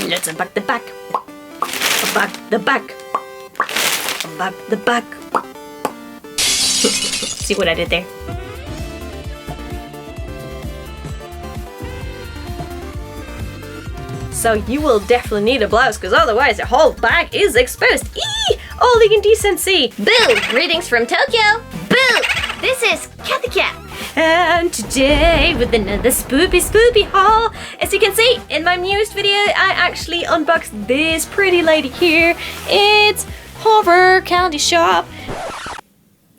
Let's unpack the back. Unpack the back. Unpack the back. See what I did there? So you will definitely need a blouse, because otherwise your whole bag is exposed. Eee! All the indecency! Boo! Greetings from Tokyo! Boo! This is Cathy Cat! And today with another spoopy haul. As you can see in my newest video, I actually unboxed this pretty lady here. It's Horror Candy Shop.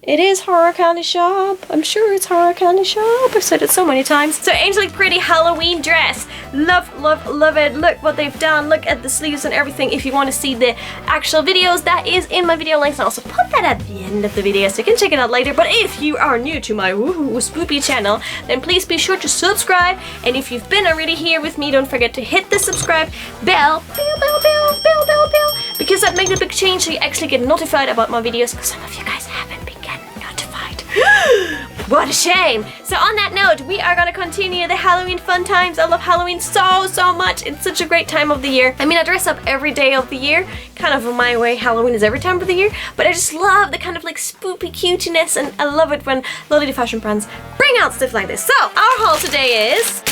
It is Horror Candy Shop. I'm sure it's Horror Candy Shop. I've said it so many times. So Angelic Pretty Halloween dress. Love, love, love it. Look what they've done. Look at the sleeves and everything. If you want to see the actual videos, that is in my video links. I'll also put that at the end of the video so you can check it out later. But if you are new to my spoopy channel, then please be sure to subscribe. And if you've been already here with me, don't forget to hit the subscribe bell. Bell. Because that makes a big change so you actually get notified about my videos. Because some of you guys haven't been getting notified. What a shame! So on that note, we are gonna continue the Halloween fun times. I love Halloween so much. It's such a great time of the year. I mean, I dress up every day of the year. Kind of in my way, Halloween is every time of the year. But I just love the kind of like spoopy cuteness, and I love it when Lolita fashion brands bring out stuff like this. So our haul today is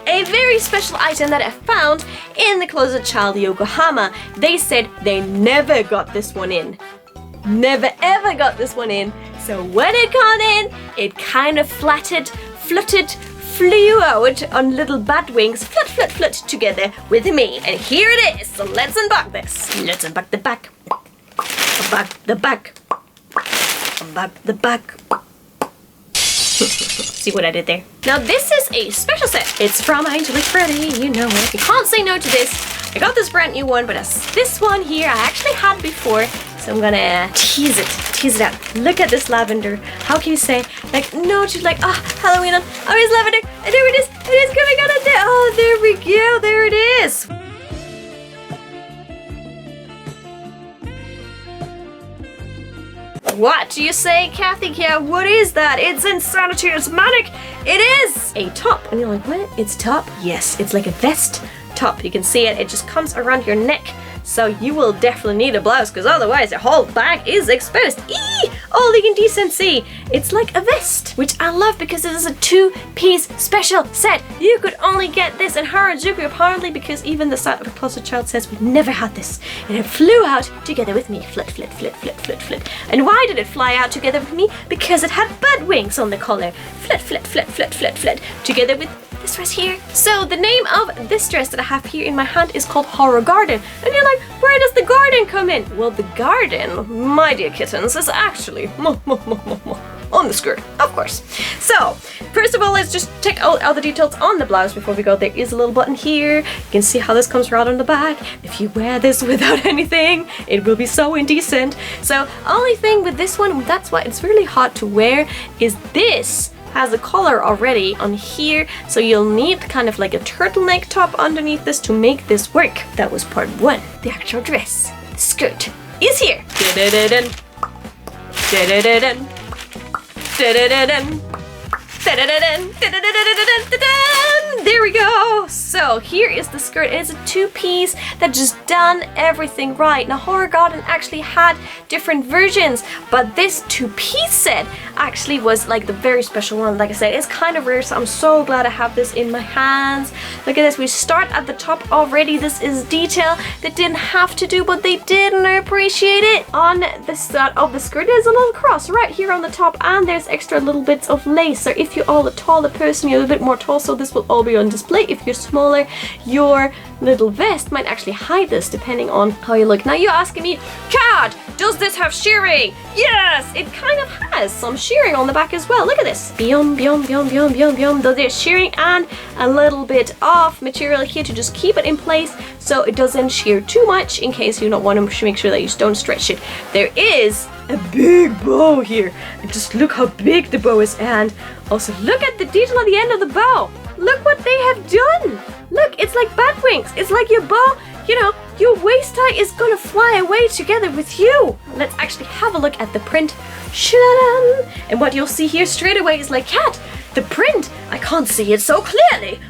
a very special item that I found in the Closet Child Yokohama. They said they never got this one in. Never ever got this one in. So when it got in, it kind of fluttered, flew out on little bat wings, flut together with me. And here it is. So let's unbox this. Let's unbox the back. Unbox the back. Unbox the back. See what I did there? Now this is a special set. It's from Angelic Pretty, you know it. You can't say no to this. I got this brand new one, but this one here I actually had before, so I'm gonna tease it out. Look at this lavender. How can you say like no to like Halloween on? Oh, it's lavender, and there it is coming out of there. Oh, there we go, there it is. What do you say, Cathy Cat? What is that? It's insanity, it's manic. It is a top. And you're like, what? It's top? Yes, it's like a vest top. You can see it. It just comes around your neck. So you will definitely need a blouse, because otherwise your whole bag is exposed. Eee! All the indecency. It's like a vest, which I love because it is a 2-piece special set. You could only get this in Harajuku apparently, because even the site of a Closet Child says we never had this. And it flew out together with me. Flit. And why did it fly out together with me? Because it had bat wings on the collar. Flit. Together with this dress here. So the name of this dress that I have here in my hand is called Horror Garden. And you're like, where does the garden come in? Well, the garden, my dear kittens, is actually on the skirt, of course. So, first of all, let's just check out all the details on the blouse before we go. There is a little button here. You can see how this comes right on the back. If you wear this without anything, it will be so indecent. So, only thing with this one, that's why it's really hard to wear, is this has a collar already on here, so you'll need kind of like a turtleneck top underneath this to make this work. That was part one. The actual dress, the skirt, is here. There we go. So here is the skirt. It's a 2-piece that just done everything right. Now Horror Garden actually had different versions, but this 2-piece set actually was like the very special one. Like I said, it's kind of rare, so I'm so glad I have this in my hands. Look at this. We start at the top already. This is detail they didn't have to do, but they did, and I appreciate it. On the side of the skirt, there's a little cross right here on the top, and there's extra little bits of lace. So if you're all a taller person, you're a bit more tall, so this will all be on display. If you're smaller, your little vest might actually hide this depending on how you look. Now you're asking me, Cat, does this have shearing? Yes, it kind of has some shearing on the back as well. Look at this. Though there's shearing and a little bit of material here to just keep it in place so it doesn't shear too much, in case you don't want to make sure that you don't stretch it. There is a big bow here. And just look how big the bow is, and also look at the detail at the end of the bow. Look what they have done. Look, it's like bat wings. It's like your bow, you know, your waist tie is gonna fly away together with you. Let's actually have a look at the print. Sha-da-dum. And what you'll see here straight away is like, Cat, the print, I can't see it so clearly.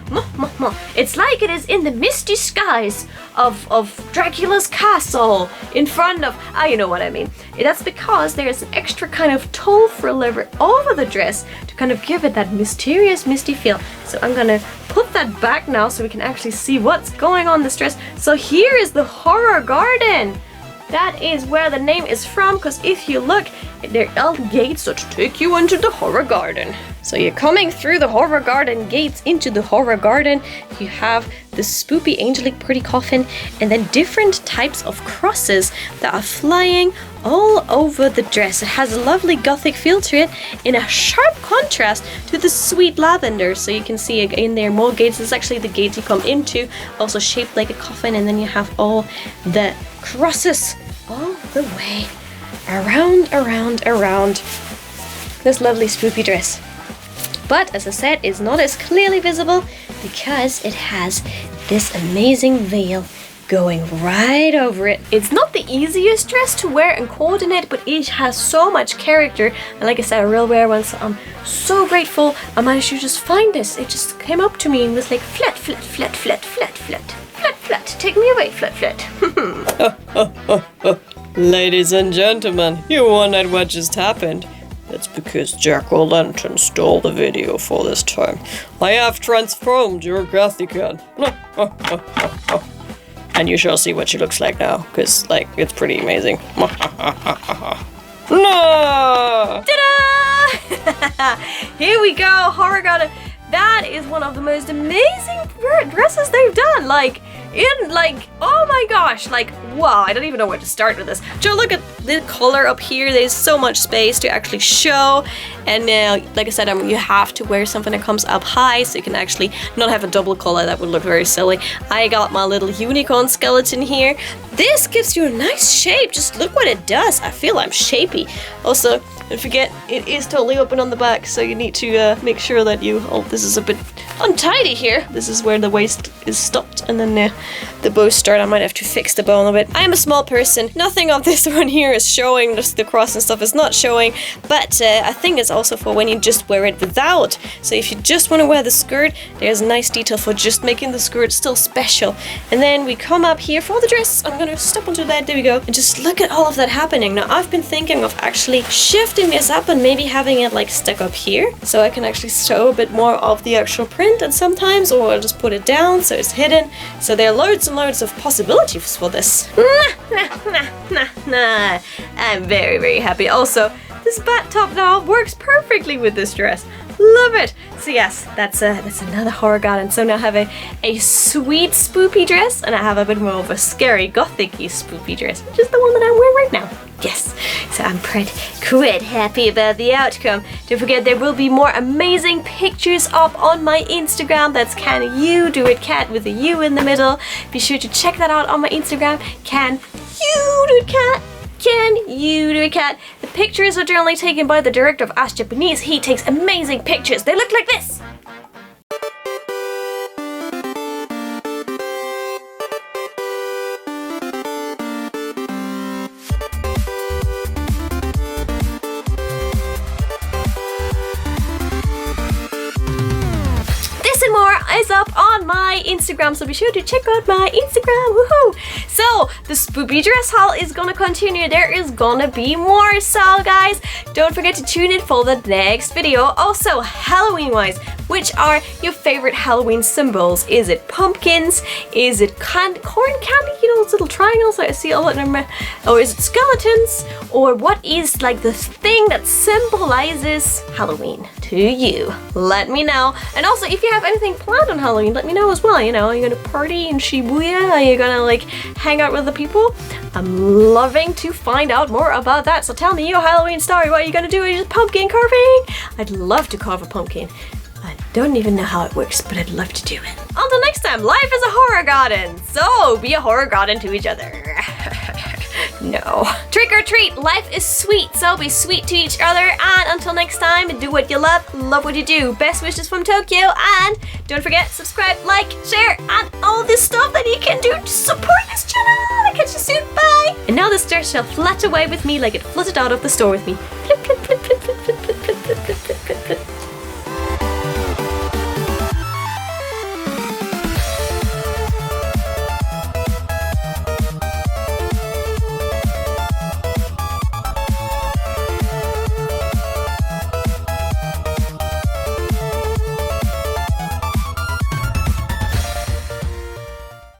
It's like it is in the misty skies of Dracula's castle in front of, you know what I mean. That's because there's an extra kind of tulle frill over the dress to kind of give it that mysterious, misty feel. So I'm gonna put that back now so we can actually see what's going on in this dress. So here is the Horror Garden. That is where the name is from, because if you look, there are gates that take you into the Horror Garden. So you're coming through the Horror Garden gates into the Horror Garden. You have the spoopy Angelic Pretty coffin, and then different types of crosses that are flying all over the dress. It has a lovely gothic feel to it in a sharp contrast to the sweet lavender. So you can see in there more gates. This is actually the gates you come into, also shaped like a coffin, and then you have all the crosses all the way around this lovely spoopy dress. But as I said, it's not as clearly visible because it has this amazing veil going right over it. It's not the easiest dress to wear and coordinate, but it has so much character, and like I said, I will wear one, so I'm so grateful I managed to just find this. It just came up to me and was like flat, take me away, flat. Ladies and gentlemen, you wondered what just happened. That's because Jack-o'-lantern stole the video for this time. I have transformed your Cathy Cat. And you shall see what she looks like now, because, like, it's pretty amazing. No! Ta-da! Here we go, Horror Garden. That is one of the most amazing dresses they've done. Oh my gosh, wow, I don't even know where to start with this. Just look at the color up here. There's so much space to actually show. And like I said, you have to wear something that comes up high, so you can actually not have a double color. That would look very silly. I got my little unicorn skeleton here. This gives you a nice shape. Just look what it does. I feel I'm shapy. Also, don't forget, it is totally open on the back, so you need to make sure that this is a bit untidy here. This is where the waist is stopped, and then the bow start. I might have to fix the bow a little bit. I am a small person. Nothing of this one here is showing. Just the cross and stuff is not showing, but I think it's also for when you just wear it without. So if you just want to wear the skirt, there's a nice detail for just making the skirt still special. And then we come up here for the dress. I'm gonna step onto that, there we go, and just look at all of that happening. Now I've been thinking of actually shifting this up and maybe having it like stuck up here, so I can actually show a bit more of the actual print, and sometimes, or I'll just put it down so it's hidden. So there are loads and loads of possibilities for this. Nah. I'm very, very happy. Also, this bat top now works perfectly with this dress. Love it. So yes, that's another Horror Garden. So now I have a sweet spoopy dress, and I have a bit more of a scary gothic-y spoopy dress, which is the one that I'm wearing right now. Yes, so I'm quite happy about the outcome. Don't forget, there will be more amazing pictures up on my Instagram. That's Can You Do It Cat with a U in the middle. Be sure to check that out on my Instagram. Can You Do It Cat? Can You Do It Cat? The pictures are generally taken by the director of Ask Japanese. He takes amazing pictures. They look like this. Is up on my Instagram, so be sure to check out my Instagram. Woohoo! So the spoopy dress haul is gonna continue. There is gonna be more, so guys, don't forget to tune in for the next video. Also, Halloween wise, which are your favorite Halloween symbols? Is it pumpkins? Is it corn candy? You know, those little triangles that I see all of them. Or is it skeletons? Or what is like the thing that symbolizes Halloween to you? Let me know. And also, if you have anything planned on Halloween, let me know as well. You know, are you gonna party in Shibuya? Are you gonna like hang out with the people? I'm loving to find out more about that. So tell me your Halloween story. What are you gonna do? Are you just pumpkin carving? I'd love to carve a pumpkin. I don't even know how it works, but I'd love to do it. Until next time, life is a horror garden, so be a horror garden to each other. No. Trick or treat, life is sweet, so be sweet to each other, and until next time, do what you love what you do. Best wishes from Tokyo, and don't forget, subscribe, like, share, and all this stuff that you can do to support this channel. I'll catch you soon, bye! And now this dress shall flutter away with me like it fluttered out of the store with me. Flip.